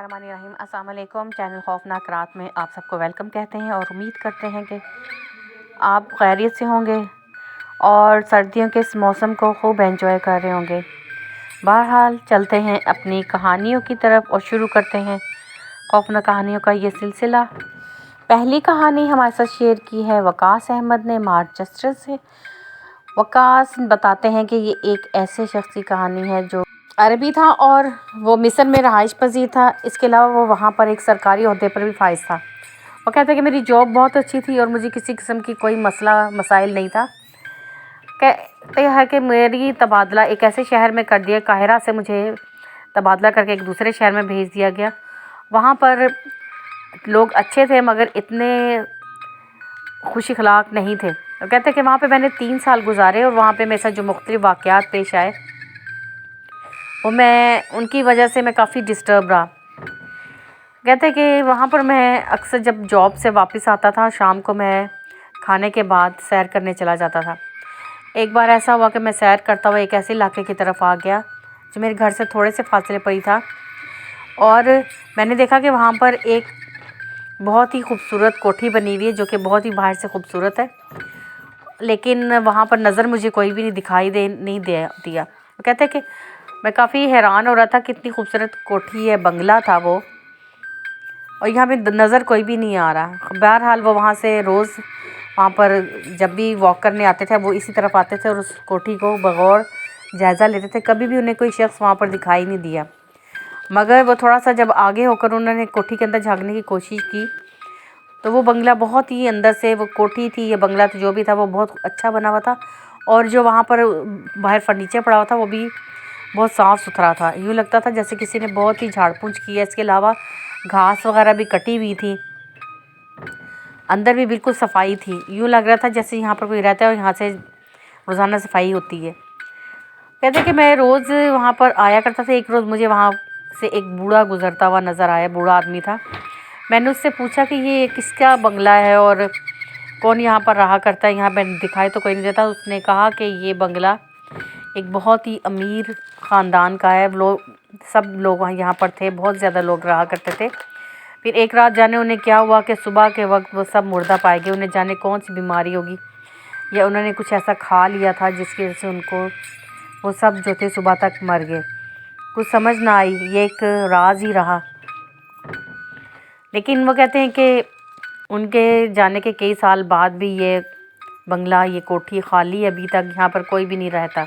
बिस्मिल्लाहिर्रहमानिर्रहीम। अस्सलाम वालेकुम। चैनल खौफनाक रात में आप सबको वेलकम कहते हैं और उम्मीद करते हैं कि आप खैरियत से होंगे और सर्दियों के इस मौसम को खूब एंजॉय कर रहे होंगे। बहरहाल चलते हैं अपनी कहानियों की तरफ और शुरू करते हैं खौफनाक कहानियों का ये सिलसिला। पहली कहानी हमारे साथ शेयर की है वकास अहमद ने मानचेस्टर से। वकास बताते हैं कि ये एक ऐसे शख्स की कहानी है जो अरबी था और वो मिस्र में रहाइश पजीर था। इसके अलावा वो वहाँ पर एक सरकारी ओहदे पर भी फाइज था। वो कहता है कि मेरी जॉब बहुत अच्छी थी और मुझे किसी किस्म की कोई मसाइल नहीं था। कहते हैं कि मेरी तबादला एक ऐसे शहर में कर दिया, काहिरा से मुझे तबादला करके एक दूसरे शहर में भेज दिया गया। वहाँ पर लोग अच्छे थे मगर इतने खुश अखलाक नहीं थे। वो कहते हैं कि वहाँ पे मैंने 3 साल गुजारे और वहाँ पे मेरे साथ जो मुख्तलिफ वाक़यात पेश आए वो मैं उनकी वजह से मैं काफ़ी डिस्टर्ब रहा। कहते हैं कि वहाँ पर मैं अक्सर जब जॉब से वापस आता था शाम को मैं खाने के बाद सैर करने चला जाता था। एक बार ऐसा हुआ कि मैं सैर करता हुआ एक ऐसे इलाके की तरफ आ गया जो मेरे घर से थोड़े से फासले पर ही था और मैंने देखा कि वहाँ पर एक बहुत ही खूबसूरत कोठी बनी हुई है जो कि बहुत ही बाहर से खूबसूरत है, लेकिन वहाँ पर नज़र मुझे कोई भी नहीं दिया। वो कहते हैं कि मैं काफ़ी हैरान हो रहा था कि इतनी खूबसूरत कोठी है, बंगला था वो, और यहाँ पे नज़र कोई भी नहीं आ रहा। बहरहाल वो वहाँ से रोज़ वहाँ पर जब भी वॉक करने आते थे वो इसी तरफ आते थे और उस कोठी को बगौर जायज़ा लेते थे। कभी भी उन्हें कोई शख्स वहाँ पर दिखाई नहीं दिया, मगर वो थोड़ा सा जब आगे होकर उन्होंने कोठी के अंदर झांकने की कोशिश की तो वो बंगला बहुत ही अंदर से, वो कोठी थी या बंगला तो जो भी था वो बहुत अच्छा बना हुआ था और जो वहाँ पर बाहर फर्नीचर पड़ा हुआ था वो भी बहुत साफ़ सुथरा था। यूँ लगता था जैसे किसी ने बहुत ही झाड़ पूंछ की है। इसके अलावा घास वगैरह भी कटी हुई थी, अंदर भी बिल्कुल सफाई थी। यूँ लग रहा था जैसे यहाँ पर कोई रहता है और यहाँ से रोज़ाना सफाई होती है। कहते कि मैं रोज़ वहाँ पर आया करता था। एक रोज़ मुझे वहाँ से एक बूढ़ा गुज़रता हुआ नज़र आया, बूढ़ा आदमी था। मैंने उससे पूछा कि ये किसका बंगला है और कौन यहाँ पर रहा करता है, यहाँ पर दिखाई तो कोई नहीं देता। उसने कहा कि ये बंगला एक बहुत ही अमीर ख़ानदान का है। सब लोग वहाँ यहाँ पर थे, बहुत ज़्यादा लोग रहा करते थे। फिर एक रात जाने उन्हें क्या हुआ कि सुबह के वक्त वो सब मुर्दा पाए गए। उन्हें जाने कौन सी बीमारी होगी या उन्होंने कुछ ऐसा खा लिया था जिसकी वजह से उनको वो सब जो थे सुबह तक मर गए। कुछ समझ ना आई, ये एक राज ही रहा। लेकिन वो कहते हैं कि उनके जाने के कई साल बाद भी ये बंगला, ये कोठी खाली अभी तक, यहाँ पर कोई भी नहीं रहता।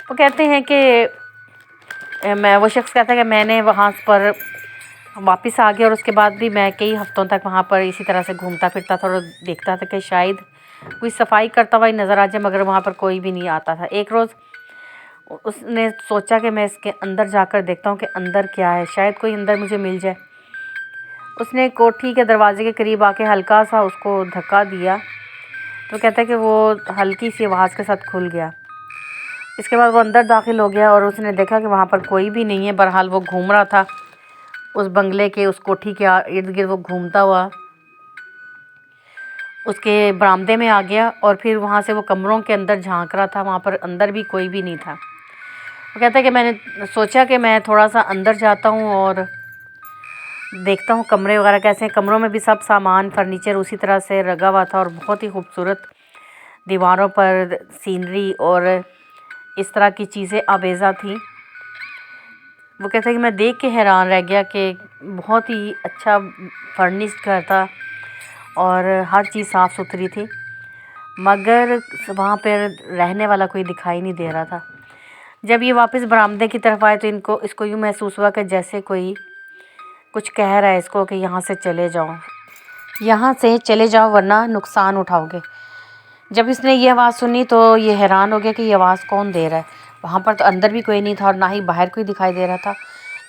वो कहते हैं कि वो शख्स कहता है कि मैंने वहाँ पर वापस आ गया और उसके बाद भी मैं कई हफ़्तों तक वहाँ पर इसी तरह से घूमता फिरता था और देखता था कि शायद कोई सफाई करता हुआ ही नज़र आ जाए, मगर वहाँ पर कोई भी नहीं आता था। एक रोज़ उसने सोचा कि मैं इसके अंदर जाकर देखता हूँ कि अंदर क्या है, शायद कोई अंदर मुझे मिल जाए। उसने कोठी के दरवाजे के करीब आके हल्का सा उसको धक्का दिया तो कहता है कि वो हल्की सी आवाज़ के साथ खुल गया। इसके बाद वो अंदर दाखिल हो गया और उसने देखा कि वहाँ पर कोई भी नहीं है। बहरहाल वो घूम रहा था उस बंगले के, उस कोठी के इर्द गिर्द वो घूमता हुआ उसके बरामदे में आ गया और फिर वहाँ से वो कमरों के अंदर झांक रहा था। वहाँ पर अंदर भी कोई भी नहीं था। वो कहता है कि मैंने सोचा कि मैं थोड़ा सा अंदर जाता हूँ और देखता हूँ कमरे वगैरह कैसे हैं। कमरों में भी सब सामान फर्नीचर उसी तरह से लगा हुआ था और बहुत ही खूबसूरत दीवारों पर सीनरी और इस तरह की चीज़ें आवेज़ा थी। वो कहता है कि मैं देख के हैरान रह गया कि बहुत ही अच्छा फर्निश्ड घर था और हर चीज़ साफ़ सुथरी थी, मगर वहाँ पर रहने वाला कोई दिखाई नहीं दे रहा था। जब ये वापस बरामदे की तरफ आए तो इसको यूँ महसूस हुआ कि जैसे कोई कुछ कह रहा है इसको कि यहाँ से चले जाओ वरना नुकसान उठाओगे। जब इसने ये आवाज़ सुनी तो ये हैरान हो गया कि ये आवाज़ कौन दे रहा है। वहाँ पर तो अंदर भी कोई नहीं था और ना ही बाहर कोई दिखाई दे रहा था।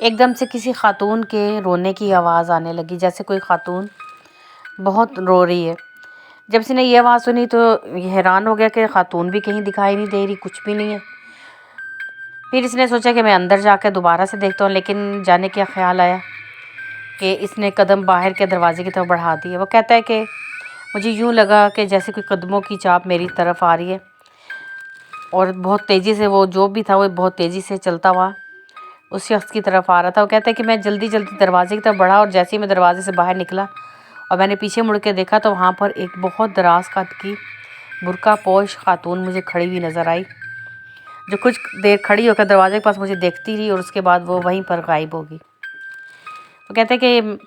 एकदम से किसी खातून के रोने की आवाज़ आने लगी, जैसे कोई खातून बहुत रो रही है। जब इसने ये आवाज़ सुनी तो ये हैरान हो गया कि खातून भी कहीं दिखाई नहीं दे रही, कुछ भी नहीं है। फिर इसने सोचा कि मैं अंदर जाकर दोबारा से देखता हूँ, लेकिन जाने क्या ख्याल आया कि इसने कदम बाहर के दरवाजे की तरफ बढ़ा दिए। वो कहता है कि मुझे यूँ लगा कि जैसे कोई कदमों की चाप मेरी तरफ आ रही है और बहुत तेज़ी से वो जो भी था वो बहुत तेज़ी से चलता हुआ उस शख्स की तरफ आ रहा था। वो कहता है कि मैं जल्दी जल्दी दरवाजे की तरफ बढ़ा और जैसे ही मैं दरवाजे से बाहर निकला और मैंने पीछे मुड़ के देखा तो वहाँ पर एक बहुत दराज कद की बुर्का पोश खातून मुझे खड़ी हुई नज़र आई, जो कुछ देर खड़ी होकर दरवाजे के पास मुझे देखती रही और उसके बाद वो वहीं पर गायब होगी। वो कहते हैं कि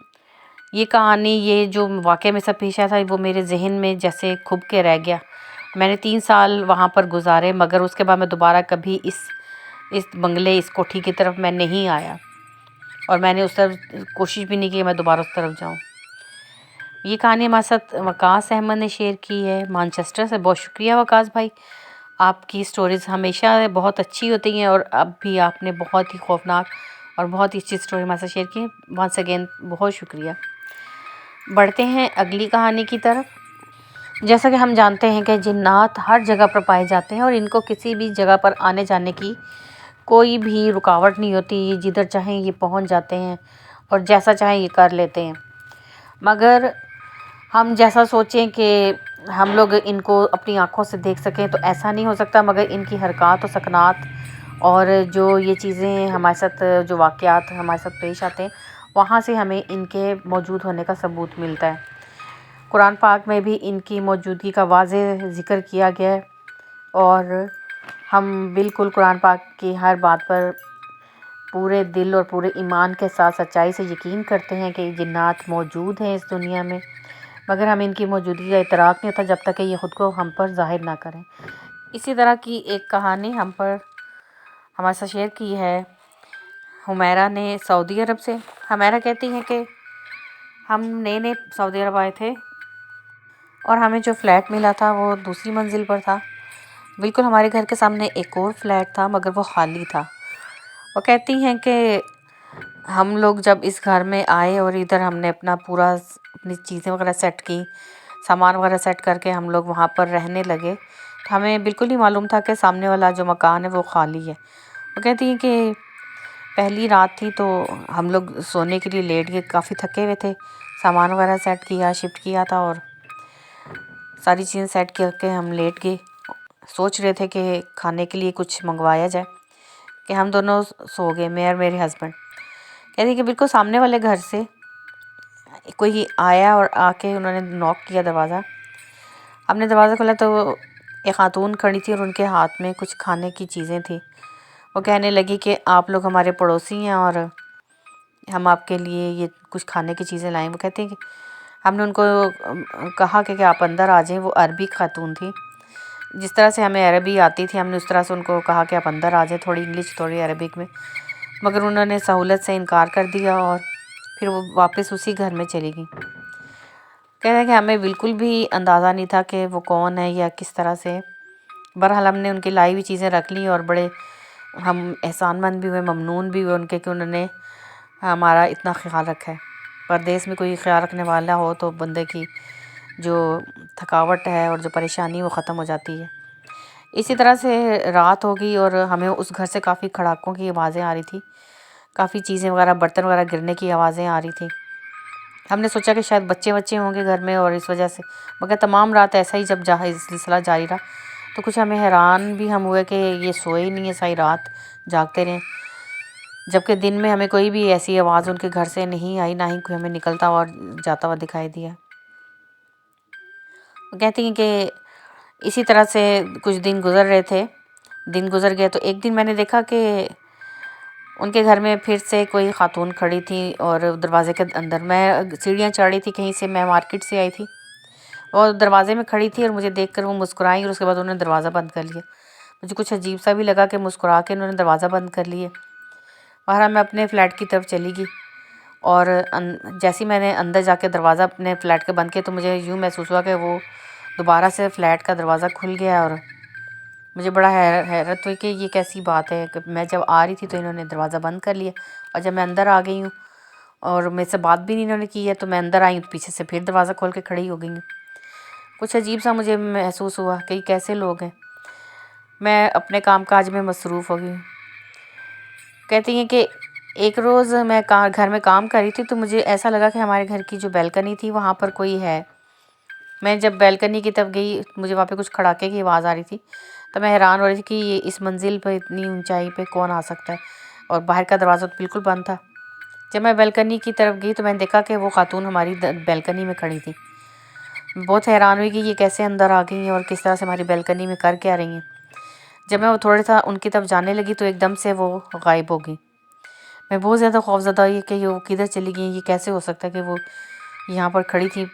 ये कहानी, ये जो वाक़या में सब पेश आया था, वो मेरे जहन में जैसे खुब के रह गया। मैंने 3 साल वहाँ पर गुजारे, मगर उसके बाद मैं दोबारा कभी इस बंगले, इस कोठी की तरफ मैं नहीं आया और मैंने उस तरफ कोशिश भी नहीं की मैं दोबारा उस तरफ जाऊँ। ये कहानी हमारे साथ वकास अहमद ने शेयर की है मैनचेस्टर से। बहुत शुक्रिया वकास भाई, आपकी स्टोरीज़ हमेशा बहुत अच्छी होती हैं और अब भी आपने बहुत ही खौफनाक और बहुत ही अच्छी स्टोरी हमारे साथ शेयर की। वंस अगेन बहुत शुक्रिया। बढ़ते हैं अगली कहानी की तरफ। जैसा कि हम जानते हैं कि जिन्नात हर जगह पर पाए जाते हैं और इनको किसी भी जगह पर आने जाने की कोई भी रुकावट नहीं होती। ये जिधर चाहें ये पहुंच जाते हैं और जैसा चाहें ये कर लेते हैं। मगर हम जैसा सोचें कि हम लोग इनको अपनी आँखों से देख सकें तो ऐसा नहीं हो सकता, मगर इनकी हरकत और सकनात और जो ये चीज़ें हमारे साथ, जो वाक़यात हमारे साथ पेश आते हैं, वहाँ से हमें इनके मौजूद होने का सबूत मिलता है। कुरान पाक में भी इनकी मौजूदगी का वाज़ेह ज़िक्र किया गया है और हम बिल्कुल कुरान पाक की हर बात पर पूरे दिल और पूरे ईमान के साथ सच्चाई से यकीन करते हैं कि जिन्नात मौजूद हैं इस दुनिया में, मगर हमें इनकी मौजूदगी का इतराफ़ नहीं होता जब तक कि ये ख़ुद को हम पर ज़ाहिर ना करें। इसी तरह की एक कहानी हमारे साथ शेयर की है हुमैरा ने सऊदी अरब से। हुमैरा कहती हैं कि हम नए नए सऊदी अरब आए थे और हमें जो फ़्लैट मिला था वो दूसरी मंजिल पर था। बिल्कुल हमारे घर के सामने एक और फ्लैट था, मगर वो खाली था। वो कहती हैं कि हम लोग जब इस घर में आए और इधर हमने अपनी चीज़ें वगैरह सेट की, सामान वगैरह सेट करके हम लोग वहाँ पर रहने लगे, तो हमें बिल्कुल नहीं मालूम था कि सामने वाला जो मकान है वो खाली है। वो कहती हैं कि पहली रात थी तो हम लोग सोने के लिए लेट गए, काफ़ी थके हुए थे, सामान वगैरह सेट किया, शिफ्ट किया था और सारी चीज़ें सेट करके हम लेट गए। सोच रहे थे कि खाने के लिए कुछ मंगवाया जाए कि हम दोनों सो गए, मैं और मेरे हस्बैंड। कहती कि बिल्कुल सामने वाले घर से कोई आया और आके उन्होंने नॉक किया दरवाज़ा। हमने दरवाज़ा खोला तो एक खातून खड़ी थी और उनके हाथ में कुछ खाने की चीज़ें थी। वो कहने लगी कि आप लोग हमारे पड़ोसी हैं और हम आपके लिए ये कुछ खाने की चीज़ें लाएँ। वो कहते हैं कि हमने उनको कहा कि आप अंदर आ जाएं। वो अरबी खातून थी, जिस तरह से हमें अरबी आती थी हमने उस तरह से उनको कहा कि आप अंदर आ जाएं, थोड़ी इंग्लिश थोड़ी अरबिक में, मगर उन्होंने सहूलत से इनकार कर दिया और फिर वो वापस उसी घर में चली गई। कह रहे हैं कि हमें बिल्कुल भी अंदाज़ा नहीं था कि वो कौन है या किस तरह से। बहरहाल हमने उनकी लाई हुई चीज़ें रख ली और बड़े हम एहसानमंद भी हुए, ममनून भी हुए उनके कि उन्होंने हमारा इतना ख्याल रखा है। परदेश में कोई ख्याल रखने वाला हो तो बंदे की जो थकावट है और जो परेशानी वो ख़त्म हो जाती है। इसी तरह से रात हो गई और हमें उस घर से काफ़ी खड़ाकों की आवाज़ें आ रही थी, काफ़ी चीज़ें वगैरह, बर्तन वगैरह गिरने की आवाज़ें आ रही थी। हमने सोचा कि शायद बच्चे होंगे घर में और इस वजह से, मगर तमाम रात ऐसा ही जब सिलसिला जारी रहा तो कुछ हमें हैरान भी हम हुए कि ये सोए ही नहीं है, सारी रात जागते रहें, जबकि दिन में हमें कोई भी ऐसी आवाज़ उनके घर से नहीं आई, ना ही कोई हमें निकलता और जाता हुआ दिखाई दिया। वो कहती हैं कि इसी तरह से कुछ दिन गुजर रहे थे। दिन गुजर गए तो एक दिन मैंने देखा कि उनके घर में फिर से कोई खातून खड़ी थी और दरवाज़े के अंदर, मैं सीढ़ियाँ चढ़ रही थी कहीं से, मैं मार्केट से आई थी और दरवाज़े में खड़ी थी और मुझे देखकर वो मुस्कुराई और उसके बाद उन्होंने दरवाज़ा बंद कर लिया। मुझे कुछ अजीब सा भी लगा कि मुस्कुरा के उन्होंने दरवाज़ा बंद कर लिया। बहरहाल मैं अपने फ़्लैट की तरफ चली गई और जैसे ही मैंने अंदर जाके दरवाज़ा अपने फ़्लैट के बंद किया तो मुझे यूँ महसूस हुआ कि वो दोबारा से फ़्लैट का दरवाज़ा खुल गया और मुझे बड़ा हैरत हुई कि ये कैसी बात है कि मैं जब आ रही थी तो इन्होंने दरवाज़ा बंद कर लिया और जब मैं अंदर आ गई हूँ और मेरे से बात भी नहीं इन्होंने की है तो मैं अंदर आई हूँ तो पीछे से फिर दरवाज़ा खोल के खड़ी हो गई हूँ। कुछ अजीब सा मुझे महसूस हुआ कि कैसे लोग हैं। मैं अपने काम काज में मसरूफ़ हो गई हूँ। कहती हैं कि एक रोज़ मैं घर में काम कर रही थी तो मुझे ऐसा लगा कि हमारे घर की जो बैल्कनी थी वहाँ पर कोई है। मैं जब बैल्कनी की तरफ गई मुझे वहाँ पे कुछ खड़ाके की आवाज़ आ रही थी, तो मैं हैरान हो रही थी कि ये इस मंजिल पर इतनी ऊंचाई पे कौन आ सकता है। और बाहर का दरवाज़ा तो बिल्कुल बंद था। जब मैं बालकनी की तरफ गई तो मैंने देखा कि वो खातून हमारी बालकनी में खड़ी थी। बहुत हैरान हुई कि ये कैसे अंदर आ गई हैं और किस तरह से हमारी बालकनी में कर क्या रही हैं। जब मैं वो थोड़ा सा उनकी तरफ जाने लगी तो एकदम से वो गायब हो गई। मैं बहुत ज़्यादा खौफज़दा हुई कि ये वो किधर चली गई, ये कैसे हो सकता है कि वो यहाँ पर खड़ी थी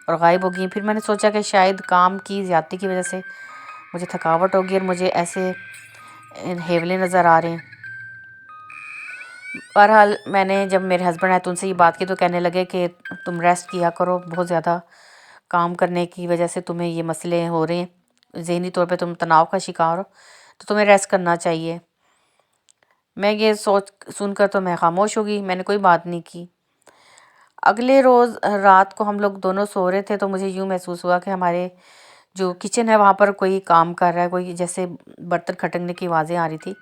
और गायब हो गई। फिर मैंने सोचा कि शायद काम की ज़्यादती की वजह से मुझे थकावट होगी और मुझे ऐसे हेवले नज़र आ रहे हैं। बहरहाल मैंने जब मेरे हस्बैंड आए तो उनसे ये बात की तो कहने लगे कि तुम रेस्ट किया करो, बहुत ज़्यादा काम करने की वजह से तुम्हें ये मसले हो रहे हैं, ज़हनी तौर पे तुम तनाव का शिकार हो, तो तुम्हें रेस्ट करना चाहिए। मैं ये सोच सुनकर तो मैं खामोश हो गई, मैंने कोई बात नहीं की। अगले रोज़ रात को हम लोग दोनों सो रहे थे तो मुझे यूँ महसूस हुआ कि हमारे जो किचन है वहाँ पर कोई काम कर रहा है, कोई जैसे बर्तन खटकने की आवाज़ें आ रही थी।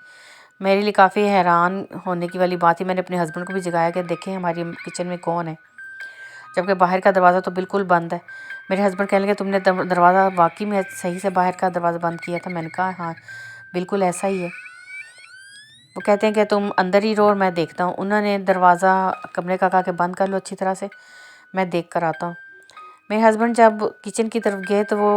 मेरे लिए काफ़ी हैरान होने की वाली बात थी। मैंने अपने हस्बैंड को भी जगाया कि देखें हमारी किचन में कौन है, जबकि बाहर का दरवाज़ा तो बिल्कुल बंद है। मेरे हस्बैंड कहने लगे तुमने दरवाज़ा वाकई में सही से बाहर का दरवाज़ा बंद किया था? मैंने कहा हाँ बिल्कुल ऐसा ही है। वो कहते हैं कि तुम अंदर ही रहो और मैं देखता हूँ। उन्होंने दरवाज़ा कमरे का कहा कि बंद कर लो अच्छी तरह से, मैं देख कर आता हूँ। मेरे हस्बैंड जब किचन की तरफ गए तो वो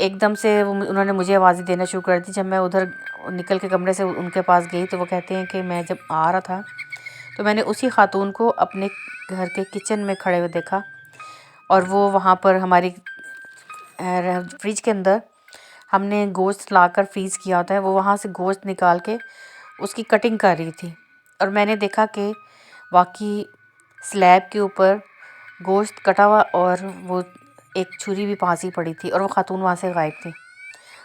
एकदम से उन्होंने मुझे आवाज़ें देना शुरू कर दी। जब मैं उधर निकल के कमरे से उनके पास गई तो वो कहते हैं कि मैं जब आ रहा था तो मैंने उसी खातून को अपने घर के किचन में खड़े हुए देखा और वो वहाँ पर हमारी फ्रिज के अंदर हमने गोश्त लाकर फ्रीज़ किया होता है, वो वहाँ से गोश्त निकाल के उसकी कटिंग कर रही थी और मैंने देखा कि वाकई स्लैब के ऊपर गोश्त कटा हुआ और वो एक छुरी भी पास ही पड़ी थी और वो खातून वहाँ से गायब थी।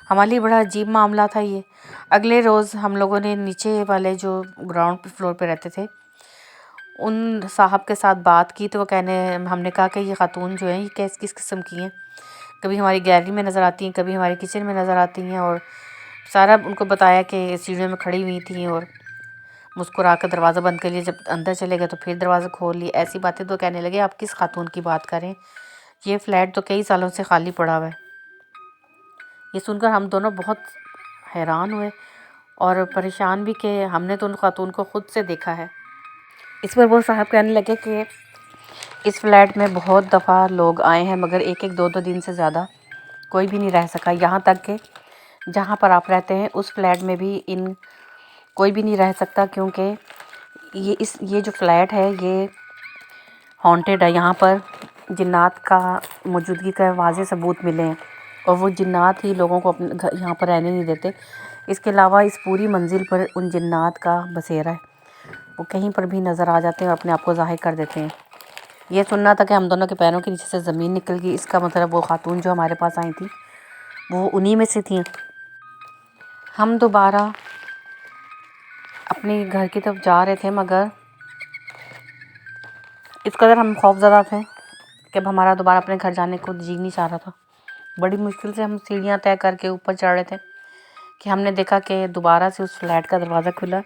हमारे लिए बड़ा अजीब मामला था ये। अगले रोज़ हम लोगों ने नीचे वाले जो ग्राउंड फ्लोर पे रहते थे उन साहब के साथ बात की तो वो हमने कहा कि ये खातून जो है ये किस किस किस्म की हैं, कभी हमारी गैलरी में नज़र आती हैं, कभी हमारी किचन में नज़र आती हैं। और सारा उनको बताया कि सीढ़ियों में खड़ी हुई थी और मुस्कुरा कर दरवाज़ा बंद कर लिया, जब अंदर चले गए तो फिर दरवाज़ा खोल लिए। ऐसी बातें तो कहने लगे आप किस खातून की बात करें, ये फ़्लैट तो कई सालों से खाली पड़ा हुआ है। ये सुनकर हम दोनों बहुत हैरान हुए और परेशान भी कि हमने तो उन खातून को ख़ुद से देखा है। इस पर वो साहब कहने लगे कि इस फ्लैट में बहुत दफ़ा लोग आए हैं मगर एक एक दो दो दिन से ज़्यादा कोई भी नहीं रह सका। यहाँ तक कि जहाँ पर आप रहते हैं उस फ्लैट में भी कोई भी नहीं रह सकता, क्योंकि ये जो फ्लैट है ये हॉन्टेड है। यहाँ पर जिन्नात का मौजूदगी का वाज़े सबूत मिले हैं और वो जिन्नात ही लोगों को अपने घर यहाँ पर रहने नहीं देते। इसके अलावा इस पूरी मंजिल पर उन जिन्नात का बसेरा है, वो कहीं पर भी नज़र आ जाते हैं और अपने आप को ज़ाहिर कर देते हैं। ये सुनना था कि हम दोनों के पैरों के नीचे से ज़मीन निकल गई। इसका मतलब वो खातून जो हमारे पास आई थी वो उन्हीं में से थी। हम दोबारा अपने घर की तरफ जा रहे थे मगर इस कदर हम खौफज़दा थे कि अब हमारा दोबारा अपने घर जाने को जी नहीं चाह रहा था। बड़ी मुश्किल से हम सीढ़ियाँ तय करके ऊपर चढ़ रहे थे कि हमने देखा कि दोबारा से उस फ्लैट का दरवाज़ा खुला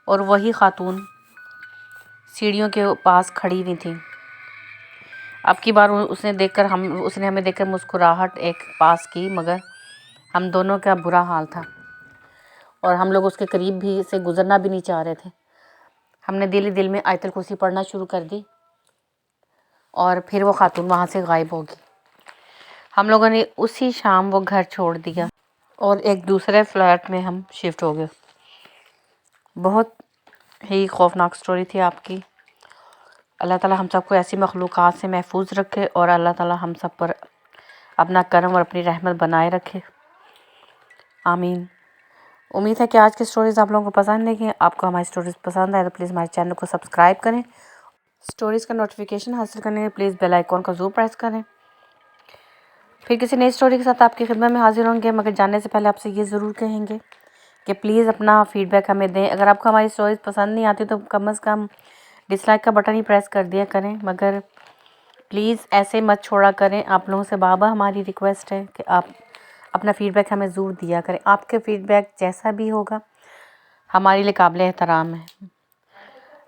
और वही खातून सीढ़ियों के पास खड़ी हुई थी। अब की बार उसने हमें देखकर मुस्कुराहट एक पास की, मगर हम दोनों का बुरा हाल था और हम लोग उसके करीब भी से गुज़रना भी नहीं चाह रहे थे। हमने दिल ही दिल में आयतुल कुर्सी पढ़ना शुरू कर दी और फिर वो खातून वहाँ से गायब हो गई। हम लोगों ने उसी शाम वो घर छोड़ दिया और एक दूसरे फ्लैट में हम शिफ्ट हो गए। बहुत ही खौफनाक स्टोरी थी आपकी। अल्लाह ताला हम सबको ऐसी मखलूक़ात से महफूज रखे और अल्लाह ताला हम सब पर अपना करम और अपनी रहमत बनाए रखे, आमीन। उम्मीद है कि आज की स्टोरीज़ आप लोगों को पसंद है। आपको हमारी स्टोरीज़ पसंद आए तो प्लीज़ हमारे चैनल को सब्सक्राइब करें। स्टोरीज़ का नोटिफिकेशन हासिल करने के लिए प्लीज़ बेल आइकॉन का ज़रूर प्रेस करें। फिर किसी नई स्टोरी के साथ आपकी खिदमत में हाजिर होंगे, मगर जाने से पहले आपसे ये ज़रूर कहेंगे कि प्लीज़ अपना फ़ीडबैक हमें दें। अगर आपको हमारी स्टोरीज़ पसंद नहीं आती तो कम से कम डिसलाइक का बटन ही प्रेस कर दिया करें, मगर प्लीज़ ऐसे मत छोड़ा करें। आप लोगों से बाबा हमारी रिक्वेस्ट है कि आप अपना फ़ीडबैक हमें ज़रूर दिया करें। आपके फ़ीडबैक जैसा भी होगा हमारे लिए काबिल एहतराम है।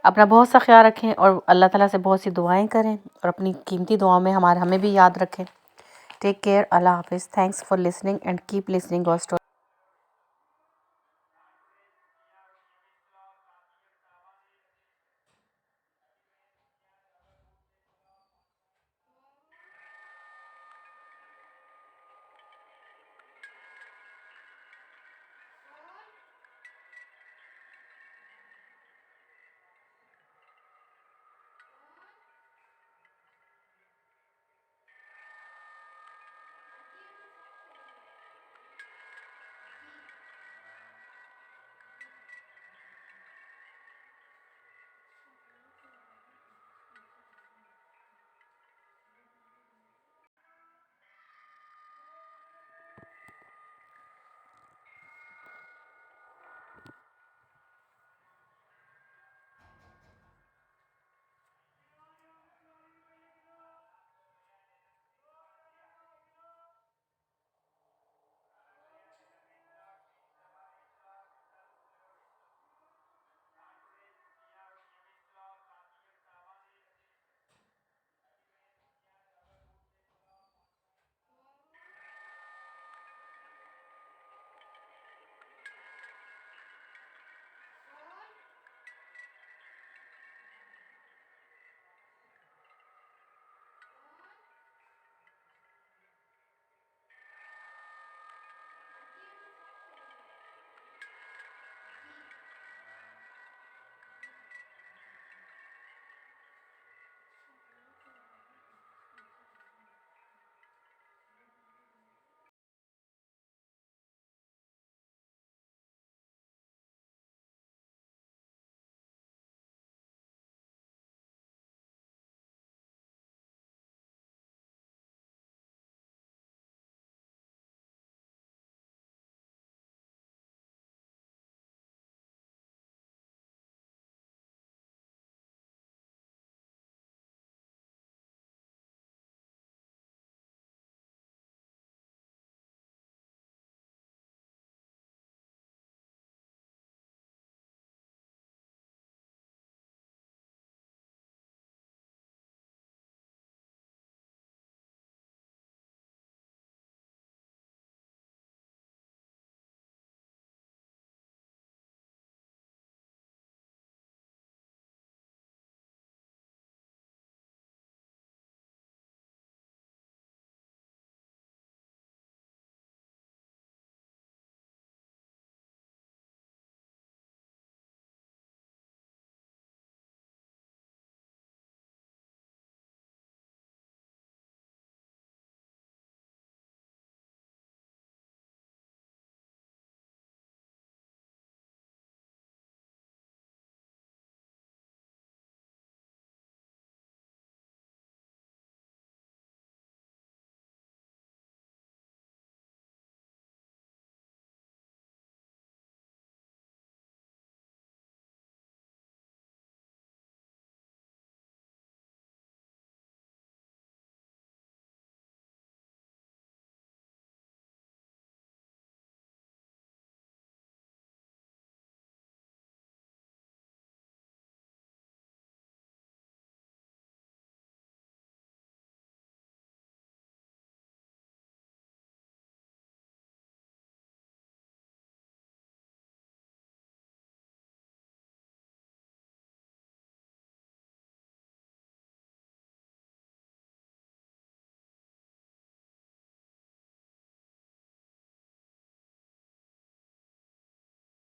अपना बहुत सा ख्याल रखें और अल्लाह ताला से बहुत सी दुआएं करें और अपनी कीमती दुआओं में हमें भी याद रखें। टेक केयर, अल्लाह हाफिज़। Thanks for listening and keep listening our story.